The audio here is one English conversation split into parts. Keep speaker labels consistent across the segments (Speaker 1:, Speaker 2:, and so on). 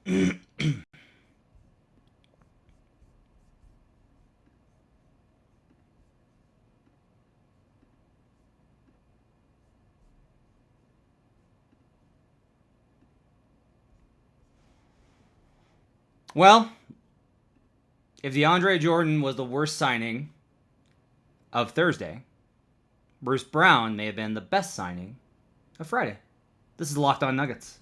Speaker 1: Well, if DeAndre Jordan was the worst signing of Thursday, Bruce Brown may have been the best signing of Friday. This is Locked On Nuggets.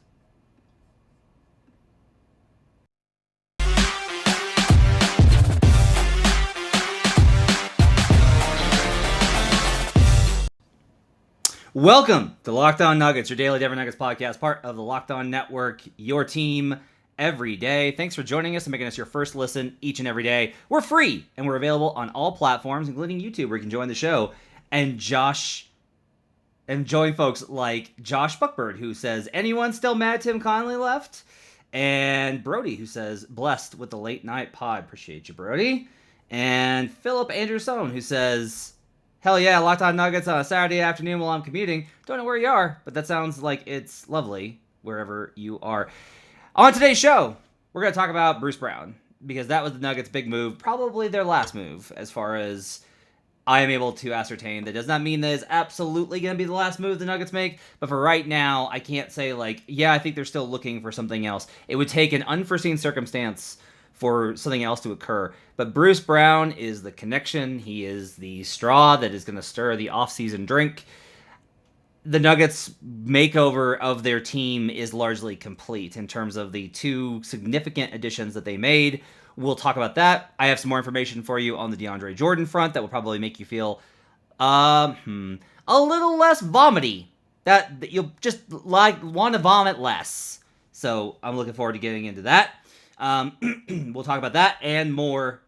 Speaker 1: Welcome to Locked On Nuggets, your daily Denver Nuggets podcast, part of the Locked On Network, your team every day. Thanks for joining us and making us your first listen each and every day. We're free and we're available on all platforms, including YouTube, where you can join the show. And join folks like Josh Buckbird, who says, anyone still mad Tim Conley left? And Brody, who says, blessed with the late night pod. Appreciate you, Brody. And Philip Anderson, who says, hell yeah, Locked On Nuggets on a Saturday afternoon while I'm commuting. Don't know where you are, but that sounds like it's lovely wherever you are. On today's show, we're going to talk about Bruce Brown, because that was the Nuggets' big move, probably their last move, as far as I am able to ascertain. That does not mean that it's absolutely going to be the last move the Nuggets make, but for right now, I can't say, I think they're still looking for something else. It would take an unforeseen circumstance for something else to occur. But Bruce Brown is the connection. He is the straw that is going to stir the offseason drink. The Nuggets' makeover of their team is largely complete in terms of the two significant additions that they made. We'll talk about that. I have some more information for you on the DeAndre Jordan front that will probably make you feel a little less vomity. That you'll just want to vomit less. So I'm looking forward to getting into that. We'll talk about that and more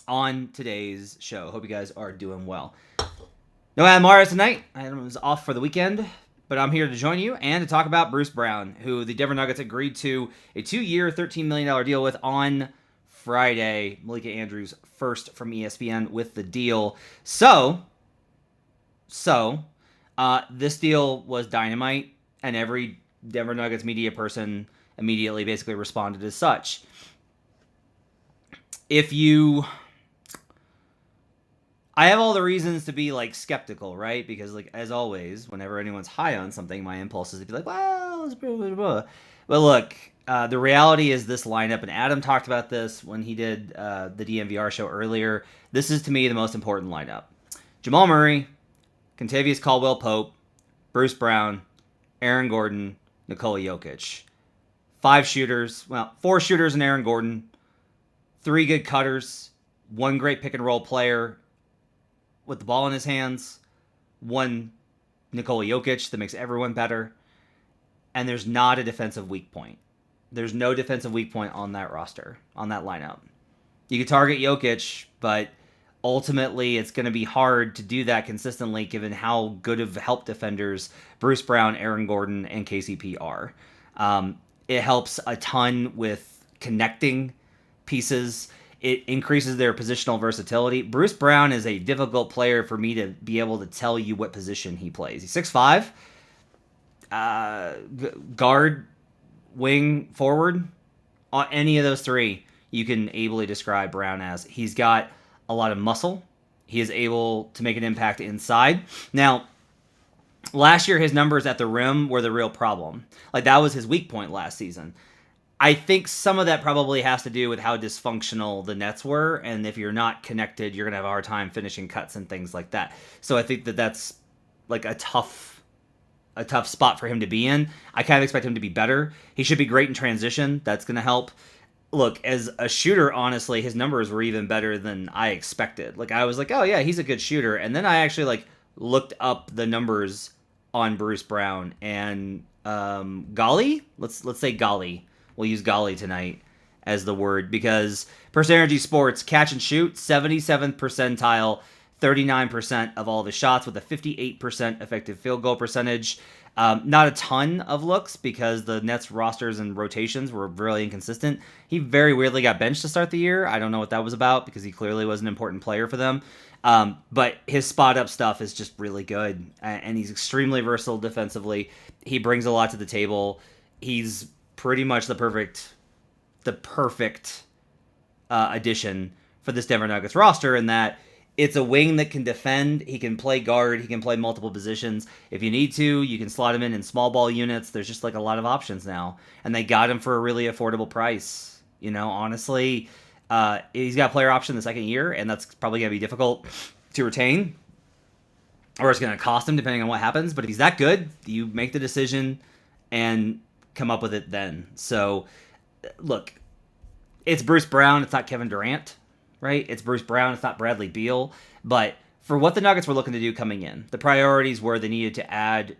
Speaker 1: on today's show. Hope you guys are doing well. No Adam Morris tonight. Adam was off for the weekend, but I'm here to join you and to talk about Bruce Brown, who the Denver Nuggets agreed to a 2-year, $13 million deal with on Friday. Malika Andrews first from ESPN with the deal. So, this deal was dynamite, and every Denver Nuggets media person immediately basically responded as such. I have all the reasons to be skeptical, right? Because as always, whenever anyone's high on something, my impulse is to be like, well, it's blah, blah, blah. But look, the reality is this lineup, and Adam talked about this when he did the DNVR show earlier. This is to me the most important lineup. Jamal Murray, Kentavious Caldwell-Pope, Bruce Brown, Aaron Gordon, Nikola Jokic. 4 shooters in Aaron Gordon, 3 good cutters, 1 great pick and roll player with the ball in his hands, 1 Nikola Jokic that makes everyone better, and there's not a defensive weak point. There's no defensive weak point on that roster, on that lineup. You can target Jokic, but ultimately it's going to be hard to do that consistently given how good of help defenders Bruce Brown, Aaron Gordon, and KCP are. It helps a ton with connecting pieces. It increases their positional versatility. Bruce Brown is a difficult player for me to be able to tell you what position he plays. He's 6'5", guard, wing, forward. Any of those 3 you can ably describe Brown as. He's got a lot of muscle. He is able to make an impact inside. Now, last year, his numbers at the rim were the real problem. That was his weak point last season. I think some of that probably has to do with how dysfunctional the Nets were, and if you're not connected, you're going to have a hard time finishing cuts and things like that. So I think that's a tough spot for him to be in. I kind of expect him to be better. He should be great in transition. That's going to help. Look, as a shooter, honestly, his numbers were even better than I expected. I was like, oh yeah, he's a good shooter. And then I actually looked up the numbers on Bruce Brown, and golly, let's say golly. We'll use golly tonight as the word, because Purse Energy Sports catch and shoot 77th percentile, 39% of all the shots with a 58% effective field goal percentage. Not a ton of looks because the Nets rosters and rotations were really inconsistent. He very weirdly got benched to start the year. I don't know what that was about because he clearly was an important player for them. But his spot up stuff is just really good, and he's extremely versatile defensively. He brings a lot to the table. He's pretty much the perfect addition for this Denver Nuggets roster, in that it's a wing that can defend. He can play guard. He can play multiple positions. If you need to, you can slot him in small ball units. There's just like a lot of options now. And they got him for a really affordable price. Honestly, he's got a player option the second year, and that's probably going to be difficult to retain. Or it's going to cost him depending on what happens. But if he's that good, you make the decision and come up with it then. So, look, it's Bruce Brown. It's not Kevin Durant. Right? It's Bruce Brown. It's not Bradley Beal. But for what the Nuggets were looking to do coming in, the priorities were they needed to add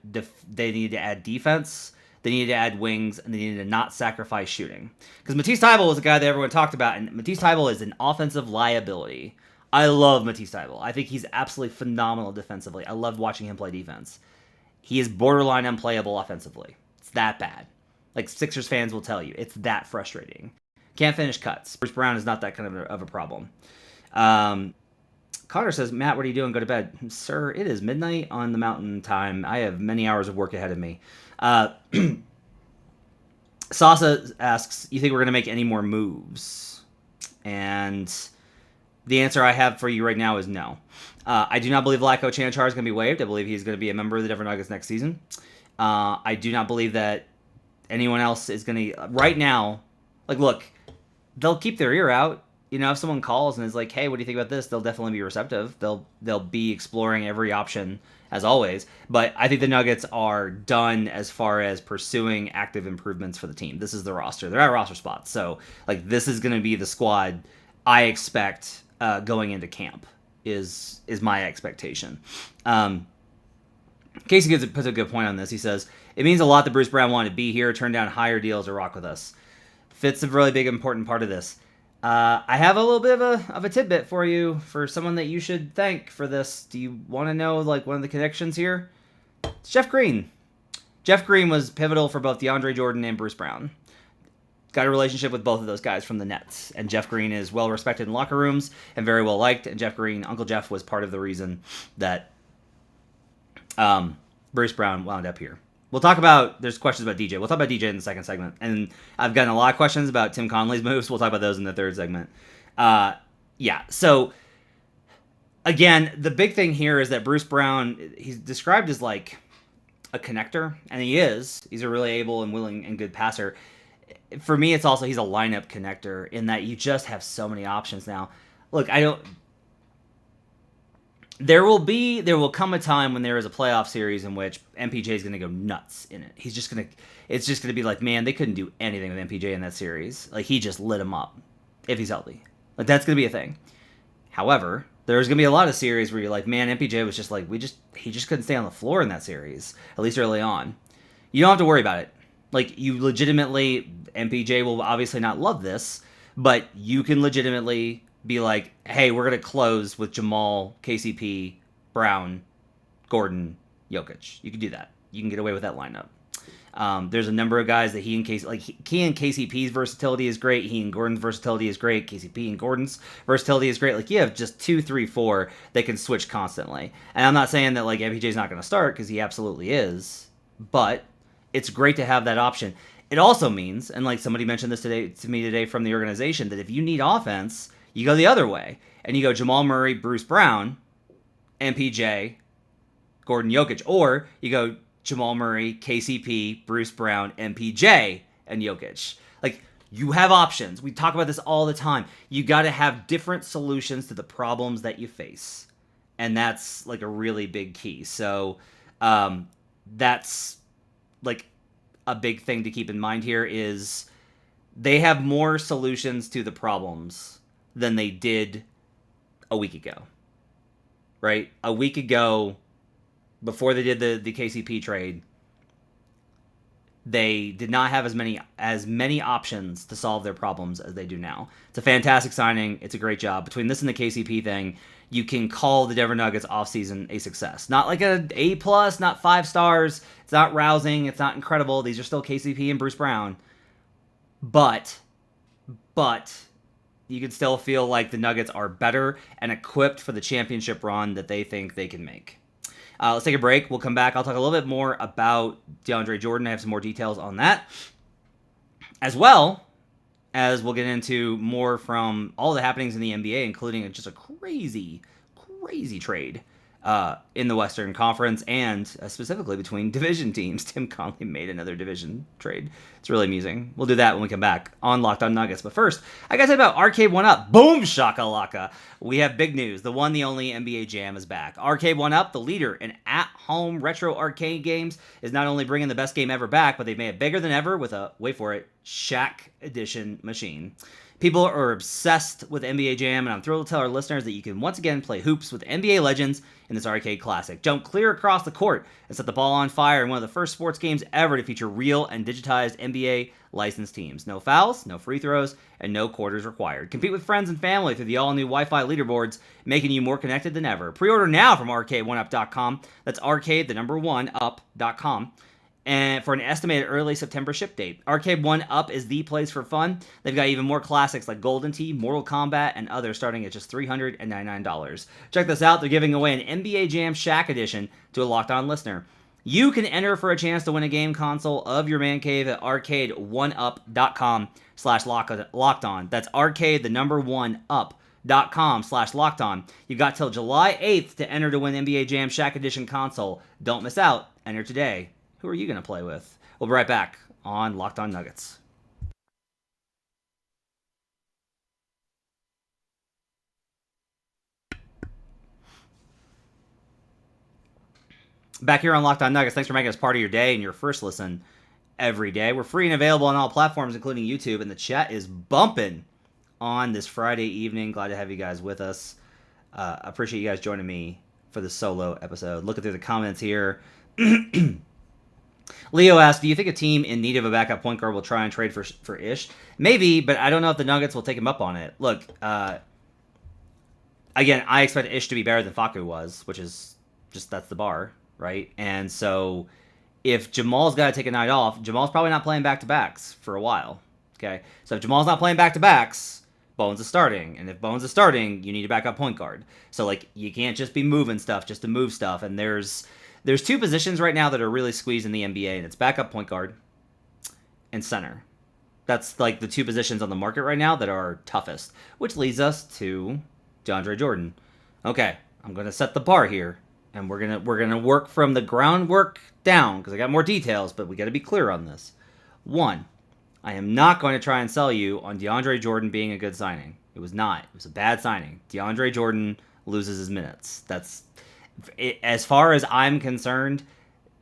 Speaker 1: defense, they needed to add wings, and they needed to not sacrifice shooting. Because Matisse Thybulle was a guy that everyone talked about, and Matisse Thybulle is an offensive liability. I love Matisse Thybulle. I think he's absolutely phenomenal defensively. I loved watching him play defense. He is borderline unplayable offensively. It's that bad. Like Sixers fans will tell you, it's that frustrating. Can't finish cuts. Bruce Brown is not that kind of a problem. Connor says, Matt, what are you doing? Go to bed. Sir, it is midnight on the mountain time. I have many hours of work ahead of me. Sasa asks, you think we're going to make any more moves? And the answer I have for you right now is no. I do not believe Vlatko Čančar is going to be waived. I believe he's going to be a member of the Denver Nuggets next season. I do not believe that anyone else is going to... Right now, look... They'll keep their ear out. If someone calls and is like, hey, what do you think about this? They'll definitely be receptive. They'll be exploring every option, as always. But I think the Nuggets are done as far as pursuing active improvements for the team. This is the roster. They're at roster spots. So, this is going to be the squad I expect going into camp, is my expectation. Casey puts a good point on this. He says, it means a lot that Bruce Brown wanted to be here, turn down higher deals, or rock with us. Fit's a really big, important part of this. I have a little bit of a tidbit for you, for someone that you should thank for this. Do you want to know, one of the connections here? It's Jeff Green. Jeff Green was pivotal for both DeAndre Jordan and Bruce Brown. Got a relationship with both of those guys from the Nets. And Jeff Green is well respected in locker rooms and very well liked. And Jeff Green, Uncle Jeff, was part of the reason that Bruce Brown wound up here. There's questions about DJ. We'll talk about DJ in the second segment. And I've gotten a lot of questions about Tim Conley's moves. We'll talk about those in the third segment. So, again, the big thing here is that Bruce Brown, he's described as a connector. And he is. He's a really able and willing and good passer. For me, it's also he's a lineup connector, in that you just have so many options now. Look, There will come a time when there is a playoff series in which MPJ is going to go nuts in it. It's just going to be man, they couldn't do anything with MPJ in that series. He just lit him up if he's healthy. That's going to be a thing. However, there's going to be a lot of series where you're man, MPJ was just he just couldn't stay on the floor in that series, at least early on. You don't have to worry about it. You legitimately, MPJ will obviously not love this, but you can legitimately be hey, we're going to close with Jamal, KCP, Brown, Gordon, Jokic. You can do that. You can get away with that lineup. There's a number of guys that he and KCP's versatility is great. He and Gordon's versatility is great. KCP and Gordon's versatility is great. You have just 2, 3, 4 that can switch constantly. And I'm not saying that MPJ's not going to start, because he absolutely is. But it's great to have that option. It also means, and somebody mentioned this to me today from the organization, that if you need offense, you go the other way, and you go Jamal Murray, Bruce Brown, MPJ, Gordon, Jokic, or you go Jamal Murray, KCP, Bruce Brown, MPJ, and Jokic. You have options. We talk about this all the time. You got to have different solutions to the problems that you face, and that's a really big key. So that's a big thing to keep in mind here is they have more solutions to the problems than they did a week ago, right? A week ago, before they did the KCP trade, they did not have as many options to solve their problems as they do now. It's a fantastic signing. It's a great job. Between this and the KCP thing, you can call the Denver Nuggets offseason a success. Not an A+, not 5 stars. It's not rousing. It's not incredible. These are still KCP and Bruce Brown. But you can still feel the Nuggets are better and equipped for the championship run that they think they can make. Let's take a break. We'll come back. I'll talk a little bit more about DeAndre Jordan. I have some more details on that. As well as we'll get into more from all the happenings in the NBA, including just a crazy, crazy trade in the Western Conference and specifically between division teams. Tim Conley made another division trade. It's really amusing. We'll do that when we come back on Locked On Nuggets. But first, I got to talk about Arcade 1UP. Boom shakalaka. We have big news. The one, the only NBA Jam is back. Arcade 1UP, the leader in at-home retro arcade games, is not only bringing the best game ever back, but they've made it bigger than ever with a, wait for it, Shaq Edition machine. People are obsessed with NBA Jam, and I'm thrilled to tell our listeners that you can once again play hoops with NBA legends in this arcade classic. Jump clear across the court and set the ball on fire in one of the first sports games ever to feature real and digitized NBA licensed teams. No fouls, no free throws, and no quarters required. Compete with friends and family through the all-new Wi-Fi leaderboards, making you more connected than ever. Pre-order now from arcade1up.com. That's arcade, the number one, up.com. And for an estimated early September ship date. Arcade 1UP is the place for fun. They've got even more classics like Golden Tee, Mortal Kombat, and others starting at just $399. Check this out. They're giving away an NBA Jam Shaq Edition to a Locked On listener. You can enter for a chance to win a game console of your man cave at arcade1up.com/locked-on. That's arcade, the number one, up.com/locked-on. You got till July 8th to enter to win NBA Jam Shaq Edition console. Don't miss out. Enter today. Who are you going to play with? We'll be right back on Locked On Nuggets. Back here on Locked On Nuggets. Thanks for making us part of your day and your first listen every day. We're free and available on all platforms, including YouTube, and the chat is bumping on this Friday evening. Glad to have you guys with us. Appreciate you guys joining me for this solo episode. Looking through the comments here. Leo asked, do you think a team in need of a backup point guard will try and trade for Ish? Maybe, but I don't know if the Nuggets will take him up on it. Look, again, I expect Ish to be better than Facu was, which is just, that's the bar, right? And so if Jamal's got to take a night off, Jamal's probably not playing back-to-backs for a while, okay? So if Jamal's not playing back-to-backs, Bones is starting. And if Bones is starting, you need a backup point guard. So, like, you can't just be moving stuff just to move stuff. And there's two positions right now that are really squeezed in the NBA, and it's backup point guard and center. That's like the two positions on the market right now that are toughest, which leads us to DeAndre Jordan. Okay, I'm going to set the bar here, and we're gonna work from the groundwork down because I got more details, but we got to be clear on this. One, I am not going to try and sell you on DeAndre Jordan being a good signing. It was not. It was a bad signing. DeAndre Jordan loses his minutes. That's as far as I'm concerned,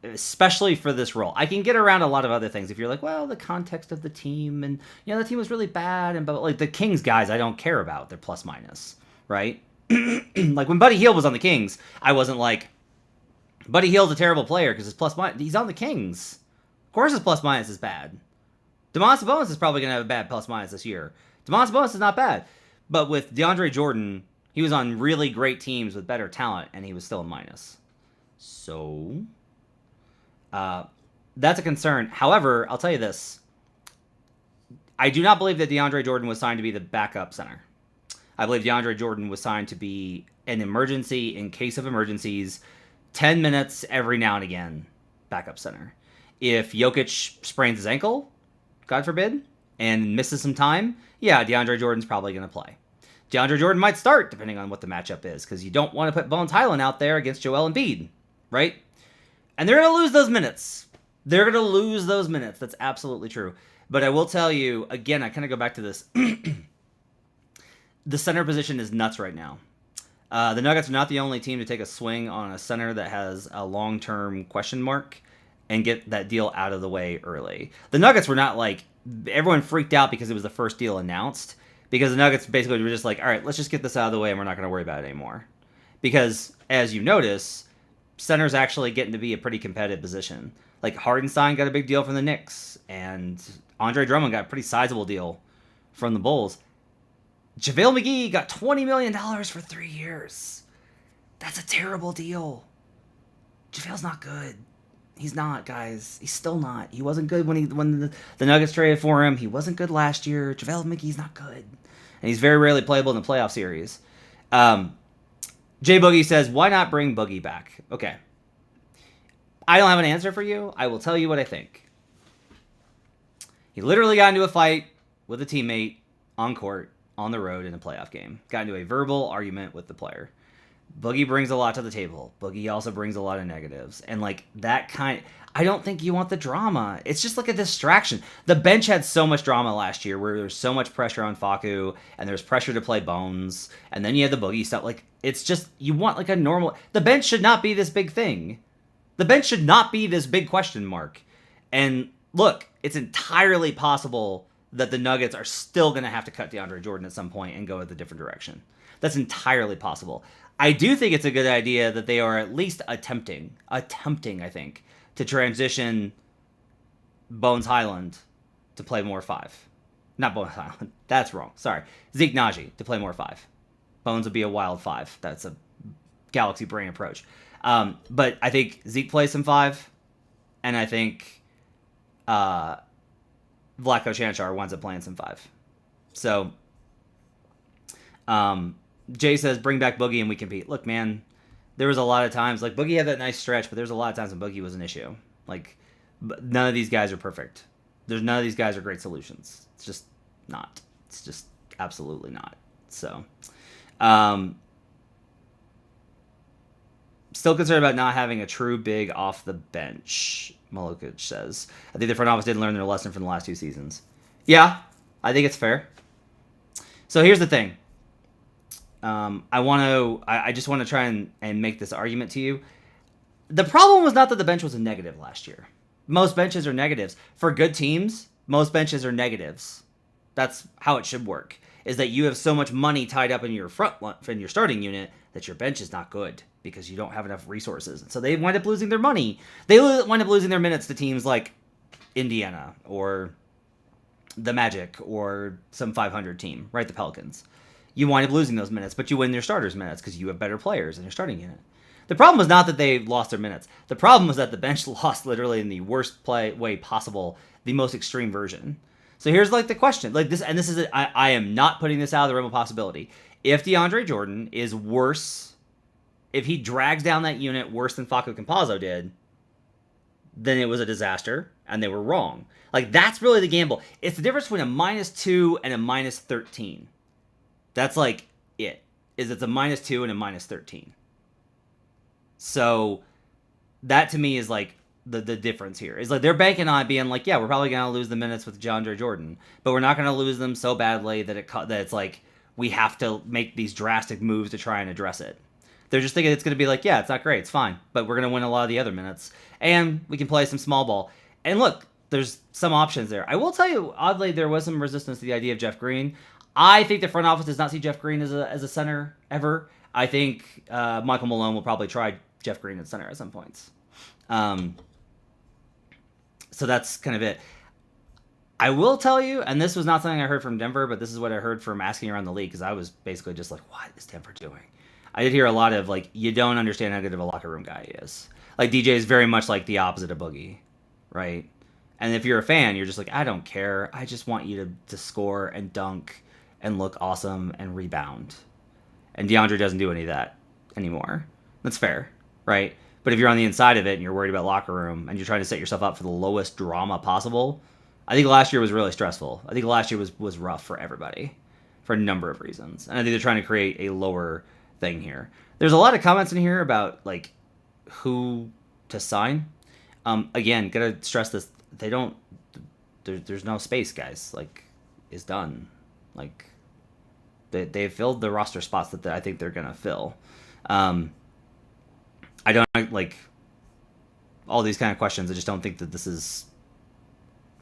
Speaker 1: especially for this role. I can get around a lot of other things if you're like, well, the context of the team and, you know, the team was really bad, and but like the Kings guys I don't care about their plus minus, right? Like when Buddy Hield was on the Kings, I wasn't like, Buddy Hield's a terrible player because his plus minus, he's on the Kings. Of course his plus minus is bad. Domantas Sabonis is probably going to have a bad plus minus this year. Domantas Sabonis is not bad. But with DeAndre Jordan, he was on really great teams with better talent, and he was still a minus. So, that's a concern. However, I'll tell you this. I do not believe that DeAndre Jordan was signed to be the backup center. I believe DeAndre Jordan was signed to be an emergency, in case of emergencies, 10 minutes every now and again, backup center. If Jokic sprains his ankle, God forbid, and misses some time, yeah, DeAndre Jordan's probably going to play. DeAndre Jordan might start, depending on what the matchup is, because you don't want to put Bones Highland out there against Joel Embiid, right? And they're going to lose those minutes. They're going to lose those minutes. That's absolutely true. But I will tell you, again, I kind of go back to this. The center position is nuts right now. The Nuggets are not the only team to take a swing on a center that has a long-term question mark and get that deal out of the way early. The Nuggets were not like, everyone freaked out because it was the first deal announced. Because the Nuggets basically were just like, all right, let's just get this out of the way and we're not going to worry about it anymore. Because, as you notice, center's actually getting to be a pretty competitive position. Like, Hardenstein got a big deal from the Knicks, and Andre Drummond got a pretty sizable deal from the Bulls. JaVale McGee got $20 million for 3 years. That's a terrible deal. JaVale's not good. He's not, guys. He's still not. He wasn't good when the Nuggets traded for him. He wasn't good last year. JaVale McGee's not good. And he's very rarely playable in the playoff series. Jay Boogie says, why not bring Boogie back? Okay. I don't have an answer for you. I will tell you what I think. He literally got into a fight with a teammate on court, on the road in a playoff game. Got into a verbal argument with the player. Boogie brings a lot to the table. Boogie also brings a lot of negatives. And like that kind, I don't think you want the drama. It's just like a distraction. The bench had so much drama last year where there's so much pressure on Facu and there's pressure to play Bones. And then you have the Boogie stuff. Like it's just, you want like a normal, the bench should not be this big thing. The bench should not be this big question mark. And look, it's entirely possible that the Nuggets are still going to have to cut DeAndre Jordan at some point and go a different direction. That's entirely possible. I do think it's a good idea that they are at least attempting, I think, to transition Bones Highland to play more 5. Not Bones Highland. That's wrong. Sorry. Zeke Naji to play more 5. Bones would be a wild 5. That's a galaxy brain approach. But I think Zeke plays some 5, and I think Vlatko Chanchar winds up playing some 5. So, Jay says, bring back Boogie and we compete. Look, man, there was a lot of times, like, Boogie had that nice stretch, but there's a lot of times when Boogie was an issue. Like, none of these guys are perfect. None of these guys are great solutions. It's just not. It's just absolutely not. So, still concerned about not having a true big off the bench, Malokic says. I think the front office didn't learn their lesson from the last 2 seasons. Yeah, I think it's fair. So here's the thing. I just want to try and make this argument to you. The problem was not that the bench was a negative last year. Most benches are negatives. For good teams, most benches are negatives. That's how it should work. Is that you have so much money tied up in your in your starting unit that your bench is not good because you don't have enough resources. So they wind up losing their money. They wind up losing their minutes to teams like Indiana or the Magic or some 500 team, right? The Pelicans. You wind up losing those minutes, but you win your starters' minutes because you have better players in your starting unit. The problem was not that they lost their minutes. The problem was that the bench lost literally in the worst way possible, the most extreme version. So here's like the question, like this, and this is I am not putting this out of the realm of possibility. If DeAndre Jordan is worse, if he drags down that unit worse than Facu Campazzo did, then it was a disaster and they were wrong. Like that's really the gamble. It's the difference between a -2 and a -13. That's like it. Is it's a -2 and a -13. So that to me is like the difference here. Is like they're banking on being like, yeah, we're probably going to lose the minutes with DeAndre Jordan, but we're not going to lose them so badly that it's like we have to make these drastic moves to try and address it. They're just thinking it's going to be like, yeah, it's not great, it's fine, but we're going to win a lot of the other minutes, and we can play some small ball. And look, there's some options there. I will tell you, oddly, there was some resistance to the idea of Jeff Green. I think the front office does not see Jeff Green as a center ever. I think Michael Malone will probably try Jeff Green at center at some points. So that's kind of it. I will tell you, and this was not something I heard from Denver, but this is what I heard from asking around the league, because I was basically just like, what is Denver doing? I did hear a lot of, like, you don't understand how good of a locker room guy he is. Like, DJ is very much like the opposite of Boogie, right? And if you're a fan, you're just like, I don't care. I just want you to score and dunk and look awesome and rebound. And DeAndre doesn't do any of that anymore. That's fair, right? But if you're on the inside of it and you're worried about locker room and you're trying to set yourself up for the lowest drama possible, I think last year was really stressful. I think last year was rough for everybody for a number of reasons. And I think they're trying to create a lower thing here. There's a lot of comments in here about like who to sign. Again, gotta stress this. They don't. There's no space, guys. Like, is done. Like, they filled the roster spots that I think they're gonna fill. I don't like all these kind of questions. I just don't think that this is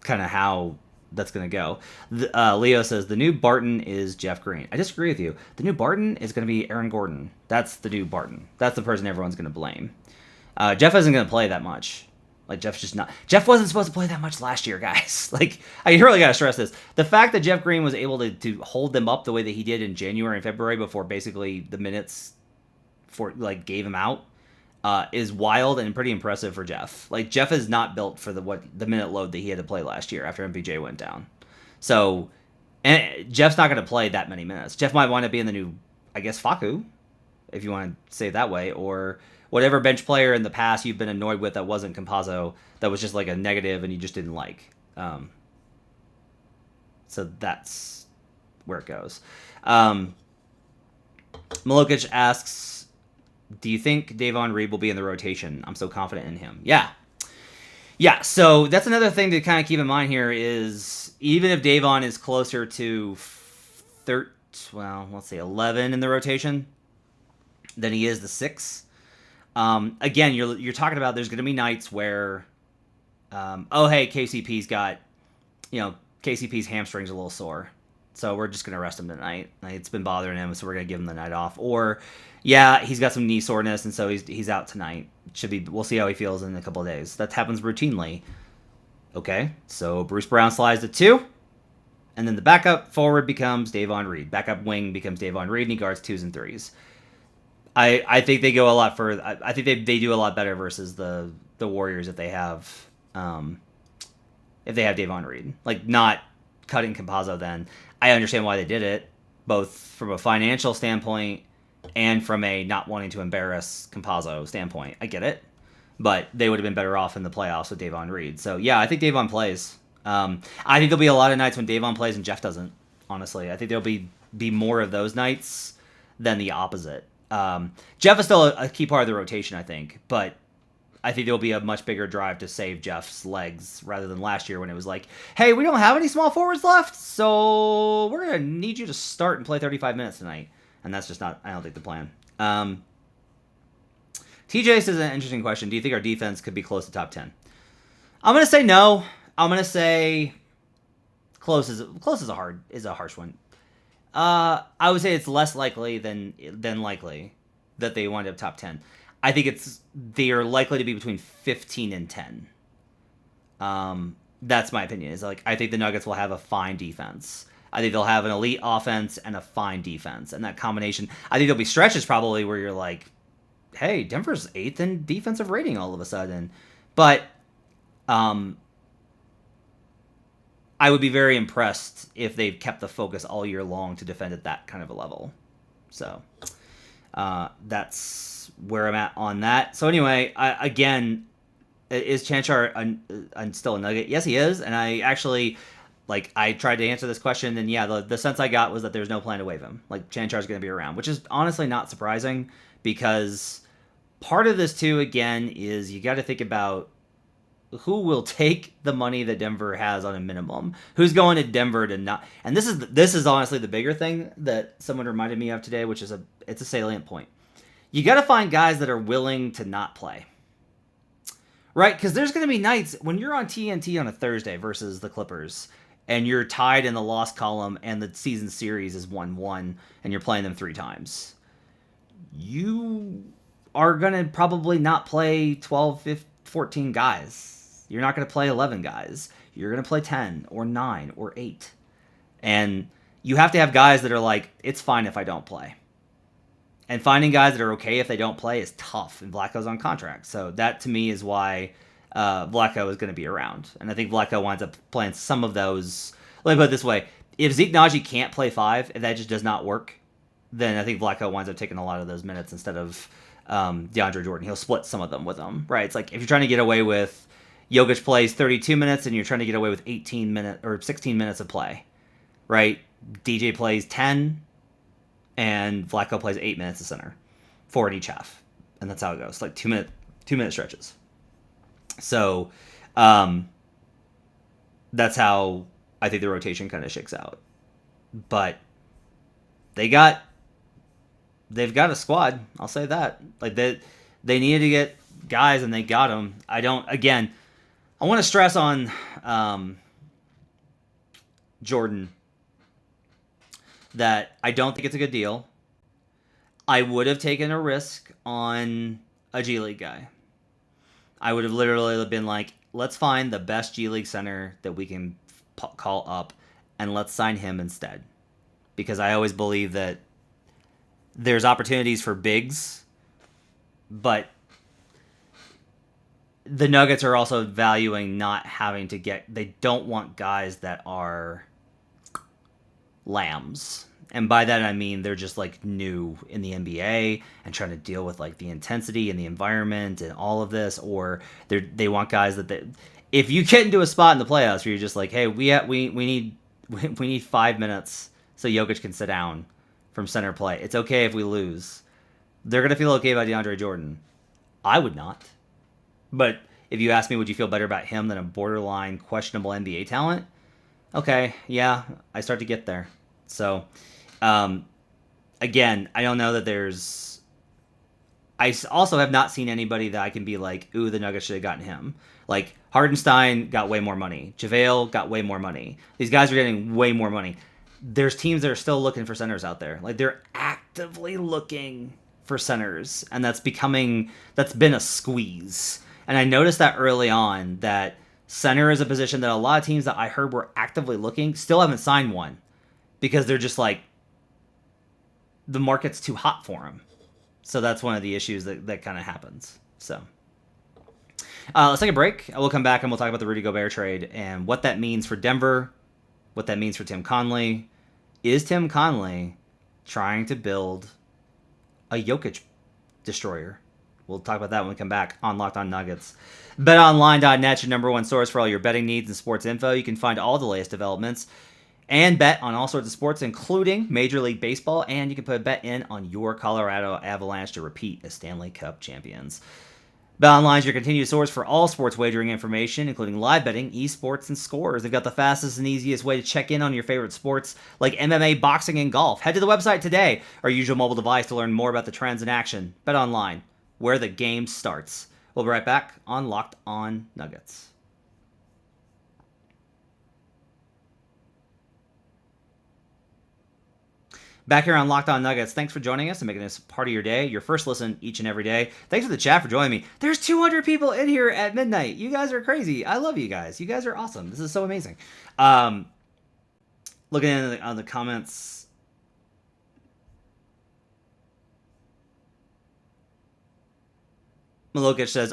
Speaker 1: kind of how that's going to go. Leo says, the new Barton is Jeff Green. I disagree with you. The new Barton is going to be Aaron Gordon. That's the new Barton. That's the person everyone's going to blame. Jeff isn't going to play that much. Like, Jeff's just not. Jeff wasn't supposed to play that much last year, guys. Like, I really got to stress this. The fact that Jeff Green was able to hold them up the way that he did in January and February before basically the minutes gave him out is wild and pretty impressive for Jeff. Like, Jeff is not built for the minute load that he had to play last year after MPJ went down. So, and Jeff's not going to play that many minutes. Jeff might wind up being the new, I guess, Facu, if you want to say it that way, or whatever bench player in the past you've been annoyed with that wasn't Campazzo, that was just like a negative and you just didn't like. So that's where it goes. Malokic asks, do you think Davon Reed will be in the rotation? I'm so confident in him. Yeah. Yeah, so that's another thing to kind of keep in mind here is even if Davon is closer to 11 in the rotation than he is the 6, again, you're talking about there's going to be nights where, hey, KCP's hamstring's a little sore, so we're just going to rest him tonight. It's been bothering him, so we're going to give him the night off. Or, yeah, he's got some knee soreness, and so he's out tonight. We'll see how he feels in a couple of days. That happens routinely. Okay, so Bruce Brown slides to 2, and then the backup forward becomes Davon Reed. Backup wing becomes Davon Reed, and he guards 2s and 3s. I think they go a lot further. I think they do a lot better versus the Warriors if they have Davon Reed. Like, not cutting Campazzo then. I understand why they did it, both from a financial standpoint and from a not wanting to embarrass Campazzo standpoint. I get it. But they would have been better off in the playoffs with Davon Reed. So, yeah, I think Davon plays. I think there'll be a lot of nights when Davon plays and Jeff doesn't, honestly. I think there'll be more of those nights than the opposite. Jeff is still a key part of the rotation, I think. But I think there'll be a much bigger drive to save Jeff's legs rather than last year when it was like, hey, we don't have any small forwards left, so we're going to need you to start and play 35 minutes tonight. And that's just not, I don't think, the plan. TJ says an interesting question. Do you think our defense could be close to top 10? I'm going to say no. I'm going to say close is a harsh one. I would say it's less likely than likely that they wind up top 10. I think they are likely to be between 15 and 10. That's my opinion. Is like I think the Nuggets will have a fine defense. I think they'll have an elite offense and a fine defense, and that combination. I think there'll be stretches probably where you're like, hey, Denver's 8th in defensive rating all of a sudden, but I would be very impressed if they've kept the focus all year long to defend at that kind of a level. So that's where I'm at on that. So anyway, again, is Chanchar still a Nugget? Yes, he is. And I actually, I tried to answer this question, and yeah, the sense I got was that there's no plan to waive him. Chanchar's going to be around, which is honestly not surprising because part of this too, again, is you got to think about who will take the money that Denver has on a minimum. Who's going to Denver to not? And this is honestly the bigger thing that someone reminded me of today, which is it's a salient point. You got to find guys that are willing to not play, right? Because there's going to be nights when you're on TNT on a Thursday versus the Clippers, and you're tied in the loss column, and the season series is 1-1, and you're playing them 3 times. You are going to probably not play 12, 15, 14 guys. You're not going to play 11 guys. You're going to play 10 or 9 or 8. And you have to have guys that are like, it's fine if I don't play. And finding guys that are okay if they don't play is tough. And Vlatko's on contract. So that, to me, is why Vlatko is going to be around. And I think Vlatko winds up playing some of those. Let me put it this way. If Zeke Naji can't play 5, if that just does not work, then I think Vlatko winds up taking a lot of those minutes instead of DeAndre Jordan. He'll split some of them with them, right? It's like if you're trying to get away with Jokic plays 32 minutes and you're trying to get away with 18 minutes or 16 minutes of play, right? DJ plays 10 and Vlatko plays 8 minutes of center, 4 in each half. And that's how it goes. 2 minute stretches. So that's how I think the rotation kind of shakes out. But they've got a squad. I'll say that. They needed to get guys, and they got them. I want to stress on Jordan that I don't think it's a good deal. I would have taken a risk on a G League guy. I would have literally been like, let's find the best G League center that we can call up, and let's sign him instead. Because I always believe that there's opportunities for bigs, but the Nuggets are also valuing not having to they don't want guys that are lambs. And by that I mean they're just new in the NBA and trying to deal with the intensity and the environment and all of this, or they want guys that if you get into a spot in the playoffs where you're just hey, we We need 5 minutes so Jokic can sit down from center play. It's okay if we lose. They're going to feel okay about DeAndre Jordan. I would not. But if you ask me, would you feel better about him than a borderline questionable NBA talent? Okay, yeah, I start to get there. So, again, I don't know that there's... I also have not seen anybody that I can be like, ooh, the Nuggets should have gotten him. Like, Hardenstein got way more money. JaVale got way more money. These guys are getting way more money. There's teams that are still looking for centers out there. Like, they're actively looking for centers, and that's been a squeeze. And I noticed that early on, that center is a position that a lot of teams that I heard were actively looking still haven't signed one, because they're just like, the market's too hot for them. So that's one of the issues that kind of happens. So let's take a break. We'll come back and we'll talk about the Rudy Gobert trade and what that means for Denver, what that means for Tim Conley. Is Tim Conley trying to build a Jokic destroyer? We'll talk about that when we come back on Locked On Nuggets. BetOnline.net, your number one source for all your betting needs and sports info. You can find all the latest developments and bet on all sorts of sports, including Major League Baseball, and you can put a bet in on your Colorado Avalanche to repeat as Stanley Cup champions. BetOnline is your continued source for all sports wagering information, including live betting, esports, and scores. They've got the fastest and easiest way to check in on your favorite sports like MMA, boxing, and golf. Head to the website today or use your mobile device to learn more about the trends in action. BetOnline, where the game starts. We'll be right back on Locked On Nuggets. Back here on Locked On Nuggets, thanks for joining us and making this part of your day, your first listen each and every day. Thanks for the chat for joining me. There's 200 people in here at midnight. You guys are crazy. I love you guys. You guys are awesome. This is so amazing. Looking on the comments. Malokic says,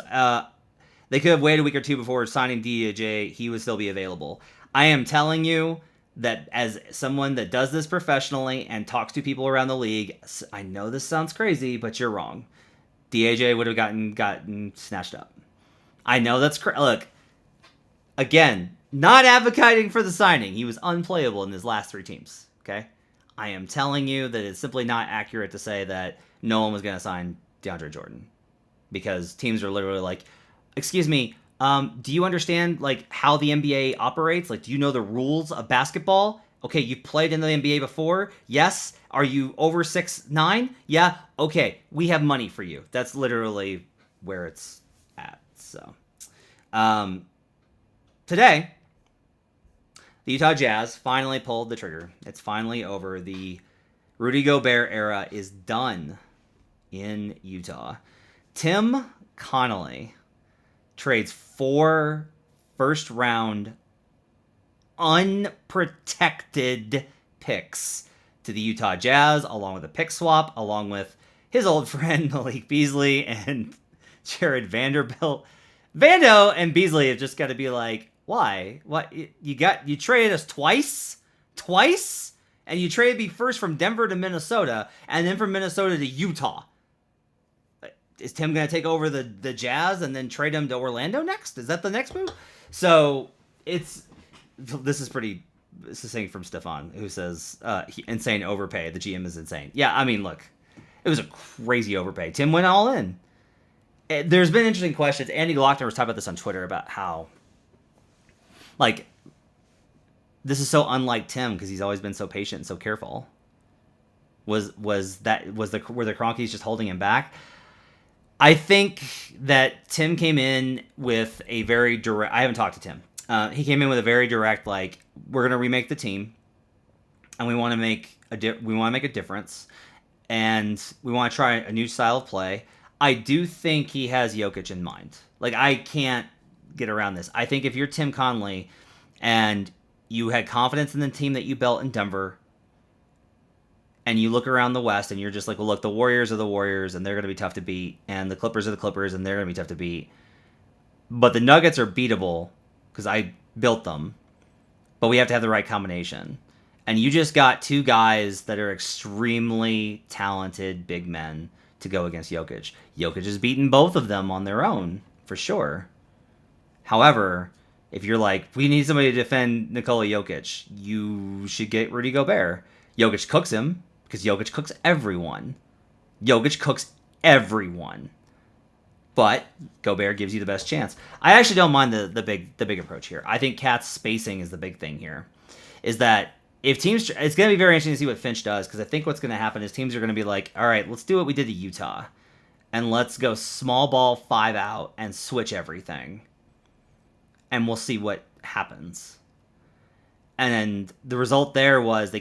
Speaker 1: they could have waited a week or two before signing DJ. He would still be available. I am telling you that as someone that does this professionally and talks to people around the league, I know this sounds crazy, but you're wrong. DAJ would have gotten snatched up. I know that's look, again, not advocating for the signing. He was unplayable in his last 3 teams. Okay, I am telling you that it's simply not accurate to say that no one was going to sign DeAndre Jordan, because teams are literally like, excuse me, do you understand like how the NBA operates? Like, do you know the rules of basketball? Okay, you've played in the NBA before? Yes. Are you over 6'9"? Yeah. Okay, we have money for you. That's literally where it's at. So, today, the Utah Jazz finally pulled the trigger. It's finally over. The Rudy Gobert era is done in Utah. Tim Connolly trades 4 first-round unprotected picks to the Utah Jazz, along with a pick swap, along with his old friend Malik Beasley and Jared Vanderbilt. Vando and Beasley have just got to be like, why? What you traded us twice, and you traded me first from Denver to Minnesota, and then from Minnesota to Utah. Is Tim going to take over the Jazz and then trade him to Orlando next? Is that the next move? So this is pretty succinct from Stefan, who says, insane overpay. The GM is insane. Yeah, I mean, look, it was a crazy overpay. Tim went all in. There's been interesting questions. Andy Glockner was talking about this on Twitter about how, like, this is so unlike Tim because he's always been so patient and so careful. Were the Kroenkes just holding him back? I think that Tim came in with a very direct... I haven't talked to Tim. He came in with a very direct, like, we're going to remake the team, and we want to make a difference, and we want to try a new style of play. I do think he has Jokic in mind. Like, I can't get around this. I think if you're Tim Connolly and you had confidence in the team that you built in Denver, and you look around the West and you're just like, well, look, the Warriors are the Warriors and they're going to be tough to beat. And the Clippers are the Clippers and they're going to be tough to beat. But the Nuggets are beatable because I built them. But we have to have the right combination. And you just got 2 guys that are extremely talented big men to go against Jokic. Jokic has beaten both of them on their own, for sure. However, If you're like, we need somebody to defend Nikola Jokic, you should get Rudy Gobert. Jokic cooks him because Jokic cooks everyone. Jokic cooks everyone. But Gobert gives you the best chance. I actually don't mind the big approach here. I think Cat's spacing is the big thing here. Is that if teams, it's going to be very interesting to see what Finch does, because I think what's going to happen is teams are going to be like, all right, let's do what we did to Utah, and let's go small ball 5 out and switch everything, and we'll see what happens. And the result there was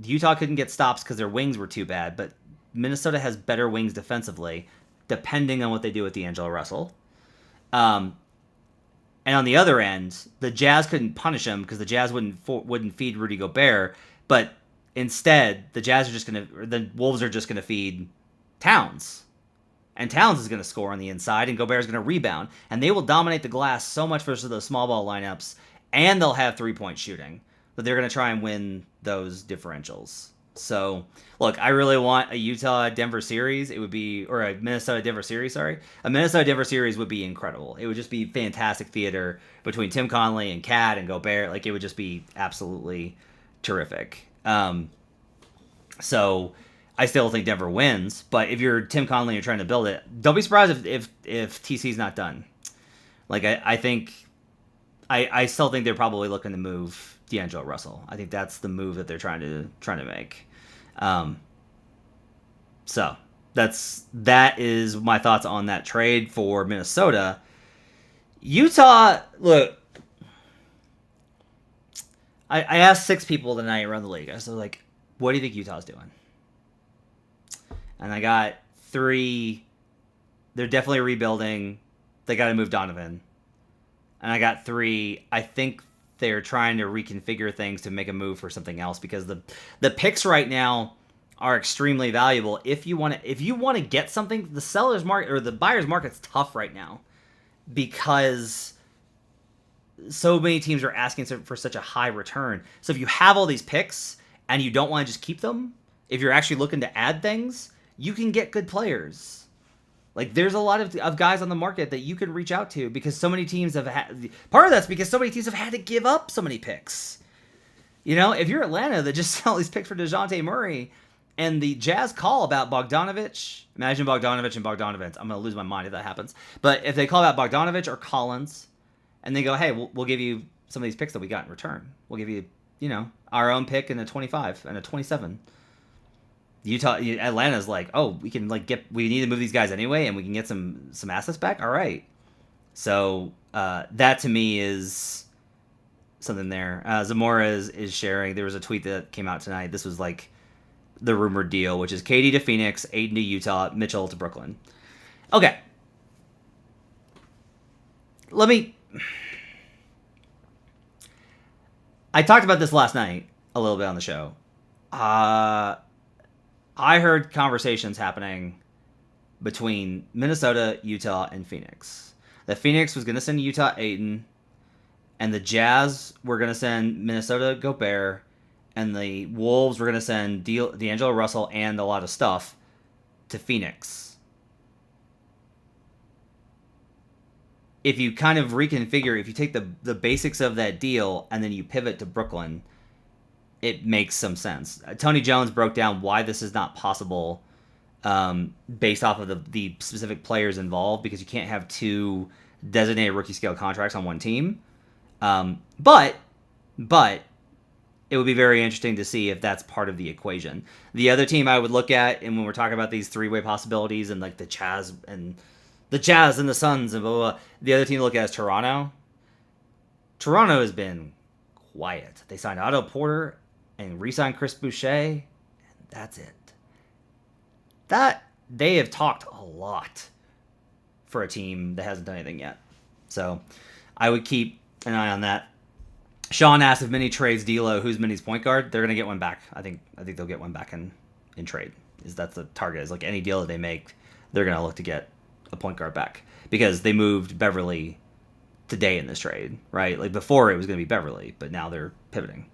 Speaker 1: Utah couldn't get stops because their wings were too bad, but Minnesota has better wings defensively, depending on what they do with D'Angelo Russell. And on the other end, the Jazz couldn't punish him because the Jazz wouldn't feed Rudy Gobert, but instead the Wolves are just gonna feed Towns, and Towns is gonna score on the inside, and Gobert is gonna rebound, and they will dominate the glass so much versus those small ball lineups, and they'll have 3-point shooting, but they're gonna try and win those differentials. So, look, I really want a Utah-Denver series. Or a Minnesota-Denver series, sorry. A Minnesota-Denver series would be incredible. It would just be fantastic theater between Tim Connelly and Cat and Gobert. Like, it would just be absolutely terrific. So, I still think Denver wins. But if you're Tim Connelly and you're trying to build it, don't be surprised if TC's not done. Like, I still think they're probably looking to move D'Angelo Russell. I think that's the move that they're trying to make. So that is my thoughts on that trade for Minnesota. Utah, look, I asked 6 people tonight around the league. I was like, what do you think Utah's doing? And I got 3. They're definitely rebuilding. They got to move Donovan. And I got 3. I think they're trying to reconfigure things to make a move for something else, because the picks right now are extremely valuable. If you want to get something, the seller's market or the buyer's market's tough right now because so many teams are asking for such a high return. So if you have all these picks and you don't want to just keep them, if you're actually looking to add things, you can get good players. Like, there's a lot of guys on the market that you can reach out to, because so many teams have had... Part of that's because so many teams have had to give up so many picks. You know, if you're Atlanta that just sell these picks for DeJounte Murray, and the Jazz call about Bogdanovich... Imagine Bogdanovich and Bogdanovich. I'm going to lose my mind if that happens. But if they call out Bogdanovich or Collins, and they go, hey, we'll give you some of these picks that we got in return. We'll give you, our own pick and a 25 and a 27. Atlanta's like, oh, we can we need to move these guys anyway, and we can get some assets back. All right, so that to me is something there. Zamora is sharing. There was a tweet that came out tonight. This was like the rumored deal, which is KD to Phoenix, Ayton to Utah, Mitchell to Brooklyn. Okay, I talked about this last night a little bit on the show. I heard conversations happening between Minnesota, Utah, and Phoenix. That Phoenix was going to send Utah Ayton, and the Jazz were going to send Minnesota Gobert, and the Wolves were going to send D'Angelo Russell and a lot of stuff to Phoenix. If you kind of reconfigure, if you take the basics of that deal and then you pivot to Brooklyn, it makes some sense. Tony Jones broke down why this is not possible based off of the specific players involved, because you can't have 2 designated rookie scale contracts on one team. But it would be very interesting to see if that's part of the equation. The other team I would look at, and when we're talking about these 3-way possibilities and like the Jazz and the Suns and blah, blah, blah, the other team to look at is Toronto. Toronto has been quiet. They signed Otto Porter and re-signed Chris Boucher, and that's it. That they have talked a lot for a team that hasn't done anything yet. So I would keep an eye on that. Sean asked if Minnie trades D'Lo, who's Minnie's point guard. They're gonna get one back. I think they'll get one back in trade. That's the target. Is like any deal that they make, they're gonna look to get a point guard back, because they moved Beverly today in this trade, right? Like before it was gonna be Beverly, but now they're pivoting.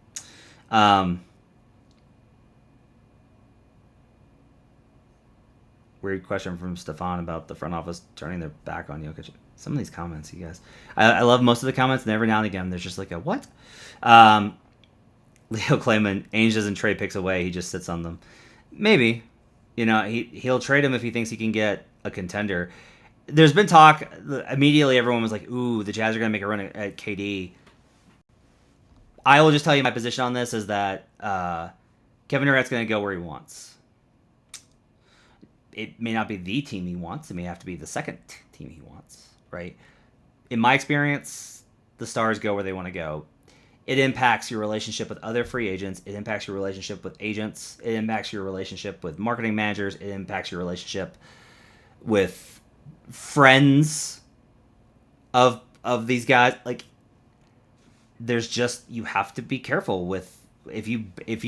Speaker 1: Weird question from Stefan about the front office turning their back on Jokic. Some of these comments, you guys. I love most of the comments, and every now and again, there's just like a what? Leo Clayman, Ainge doesn't trade picks away. He just sits on them. Maybe. He'll trade him if he thinks he can get a contender. There's been talk. Immediately, everyone was like, ooh, the Jazz are going to make a run at KD. I will just tell you my position on this is that Kevin Durant's going to go where he wants. It may not be the team he wants. It may have to be the second team he wants, right? In my experience, the stars go where they want to go. It impacts your relationship with other free agents. It impacts your relationship with agents. It impacts your relationship with marketing managers. It impacts your relationship with friends of these guys. Like, there's just, you have to be careful with, if you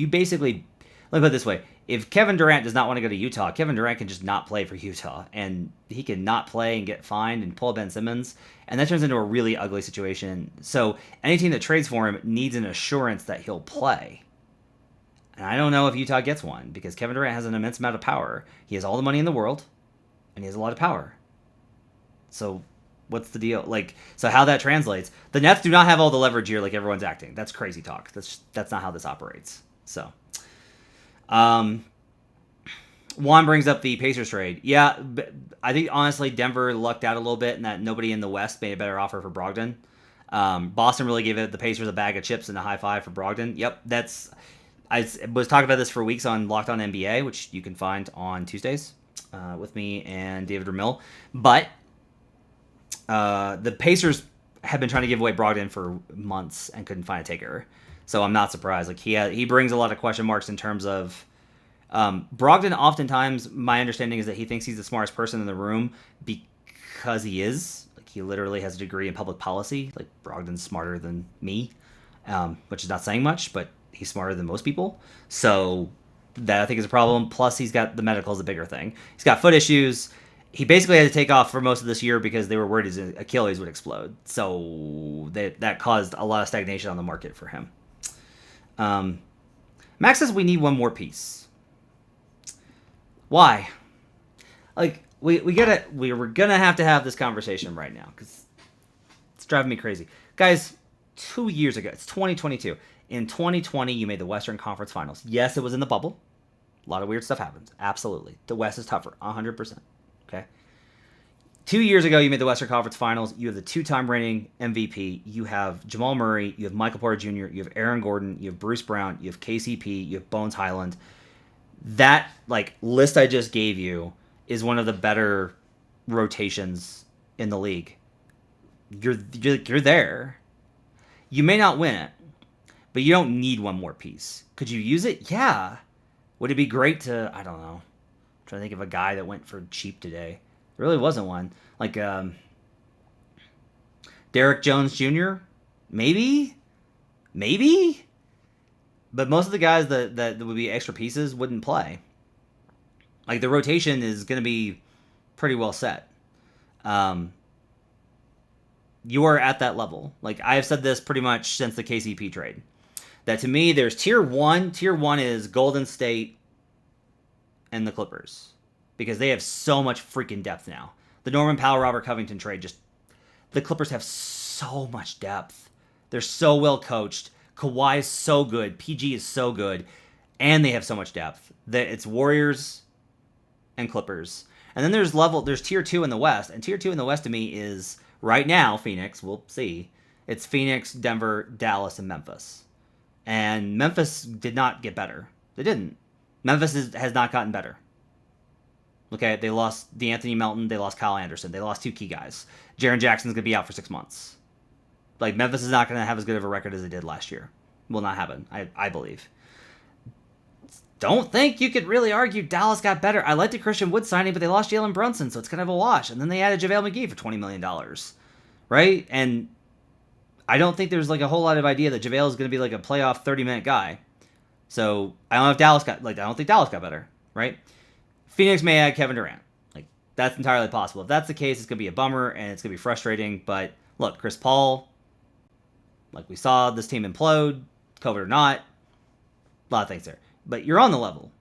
Speaker 1: basically, let me put it this way. If Kevin Durant does not want to go to Utah, Kevin Durant can just not play for Utah, and he can not play and get fined and pull Ben Simmons, and that turns into a really ugly situation. So any team that trades for him needs an assurance that he'll play. And I don't know if Utah gets one, because Kevin Durant has an immense amount of power. He has all the money in the world, and he has a lot of power. So what's the deal? So how that translates, the Nets do not have all the leverage here like everyone's acting. That's crazy talk. That's not how this operates. So Juan brings up the Pacers trade. Yeah, I think honestly Denver lucked out a little bit in that nobody in the West made a better offer for Brogdon. Boston really gave the Pacers a bag of chips and a high five for Brogdon. Yep, I was talking about this for weeks on Locked On NBA, which you can find on Tuesdays with me and David Ramil. But the Pacers have been trying to give away Brogdon for months and couldn't find a taker. So I'm not surprised. He brings a lot of question marks in terms of Brogdon. Oftentimes, my understanding is that he thinks he's the smartest person in the room because he is. He literally has a degree in public policy. Brogdon's smarter than me, which is not saying much, but he's smarter than most people. So that I think is a problem. Plus, he's got the medical is a bigger thing. He's got foot issues. He basically had to take off for most of this year because they were worried his Achilles would explode. So that caused a lot of stagnation on the market for him. Max says we need one more piece. Why? We're gonna have to have this conversation right now because it's driving me crazy, guys. 2 years ago, it's 2022. In 2020, you made the Western Conference Finals. Yes, it was in the bubble. A lot of weird stuff happens. Absolutely, the West is tougher, 100%. Okay. 2 years ago, you made the Western Conference Finals. You have the two-time reigning MVP. You have Jamal Murray. You have Michael Porter Jr. You have Aaron Gordon. You have Bruce Brown. You have KCP. You have Bones Highland. That list I just gave you is one of the better rotations in the league. You're there. You may not win it, but you don't need one more piece. Could you use it? Yeah. Would it be great to? I don't know. I'm trying to think of a guy that went for cheap today. There really wasn't one. Derrick Jones Jr. Maybe. But most of the guys that would be extra pieces wouldn't play. The rotation is going to be pretty well set. You are at that level. I have said this pretty much since the KCP trade. That to me, there's tier one. Tier one is Golden State and the Clippers. Because they have so much freaking depth now. The Norman Powell, Robert Covington trade the Clippers have so much depth. They're so well coached. Kawhi is so good. PG is so good. And they have so much depth. That it's Warriors and Clippers. And then there's tier 2 in the West. And tier 2 in the West to me is, right now, Phoenix. We'll see. It's Phoenix, Denver, Dallas, and Memphis. And Memphis did not get better. They didn't. Memphis has not gotten better. Okay, they lost DeAnthony Melton. They lost Kyle Anderson. They lost 2 key guys. Jaren Jackson's going to be out for 6 months. Memphis is not going to have as good of a record as they did last year. Will not happen, I believe. Don't think you could really argue Dallas got better. I liked the Christian Wood signing, but they lost Jalen Brunson, so it's kind of a wash. And then they added JaVale McGee for $20 million. Right? And I don't think there's a whole lot of idea that JaVale is going to be a playoff 30-minute guy. So I don't know if Dallas got, I don't think Dallas got better. Right? Phoenix may add Kevin Durant. That's entirely possible. If that's the case, it's going to be a bummer and it's going to be frustrating. But look, Chris Paul, we saw this team implode, COVID or not, a lot of things there. But you're on the level.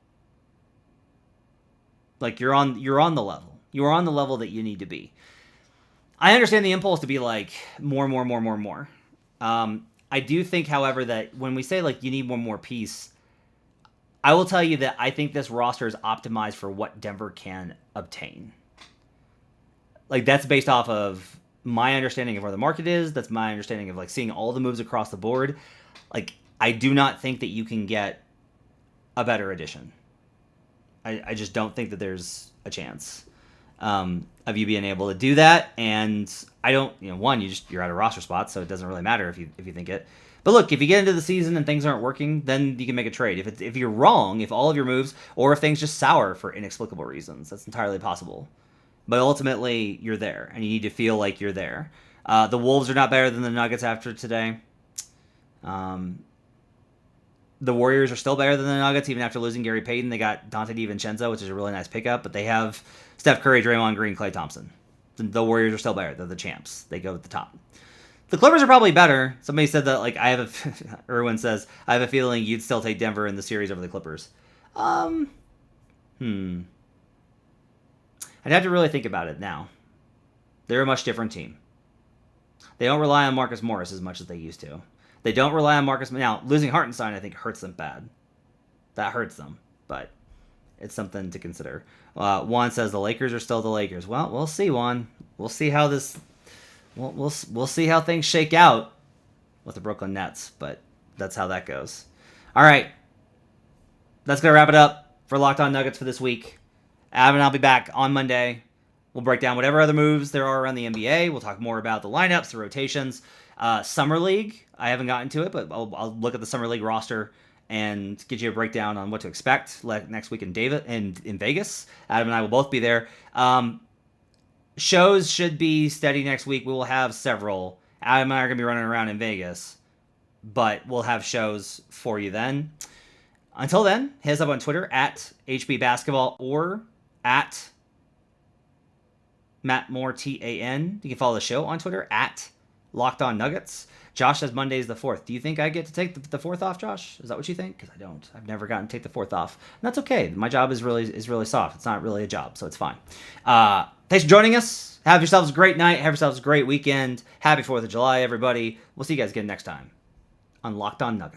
Speaker 1: You're on the level. You're on the level that you need to be. I understand the impulse to be like more, more, more, more, more. I do think, however, that when we say like you need one more piece, I will tell you that I think this roster is optimized for what Denver can obtain. Like that's based off of my understanding of where the market is. That's my understanding of like seeing all the moves across the board. Like I do not think that you can get a better addition. I just don't think that there's a chance of you being able to do that. And I don't, one, you're at a roster spot, so it doesn't really matter if you think it. But look, if you get into the season and things aren't working, then you can make a trade. If you're wrong, if all of your moves, or if things just sour for inexplicable reasons, that's entirely possible. But ultimately, you're there, and you need to feel like you're there. The Wolves are not better than the Nuggets after today. The Warriors are still better than the Nuggets, even after losing Gary Payton. They got Dante DiVincenzo, which is a really nice pickup, but they have Steph Curry, Draymond Green, Klay Thompson. The Warriors are still better. They're the champs. They go at the top. The Clippers are probably better. Somebody said that, like, Irwin says, I have a feeling you'd still take Denver in the series over the Clippers. I'd have to really think about it now. They're a much different team. They don't rely on Marcus Morris as much as they used to. They don't rely on Marcus. Now, losing Hartenstein, I think, hurts them bad. That hurts them, but it's something to consider. Juan says the Lakers are still the Lakers. Well, we'll see, Juan. We'll see how this. We'll see how things shake out with the Brooklyn Nets, but that's how that goes. All right, that's gonna wrap it up for Locked On Nuggets for this week. Adam and I'll be back on Monday. We'll break down whatever other moves there are around the NBA. We'll talk more about the lineups, the rotations. Summer League, I haven't gotten to it, but I'll look at the Summer League roster and get you a breakdown on what to expect next week in Vegas. Adam and I will both be there. Shows should be steady next week. We will have several. Adam and I are going to be running around in Vegas, but we'll have shows for you then. Until then, hit us up on Twitter at HB Basketball or at Matt Moore TAN. You can follow the show on Twitter at Locked On Nuggets. Josh says Monday's the 4th. Do you think I get to take the 4th off, Josh? Is that what you think? Because I don't. I've never gotten to take the 4th off. And that's okay. My job is really soft. It's not really a job, so it's fine. Thanks for joining us. Have yourselves a great night. Have yourselves a great weekend. Happy 4th of July, everybody. We'll see you guys again next time on Locked On Nuggets.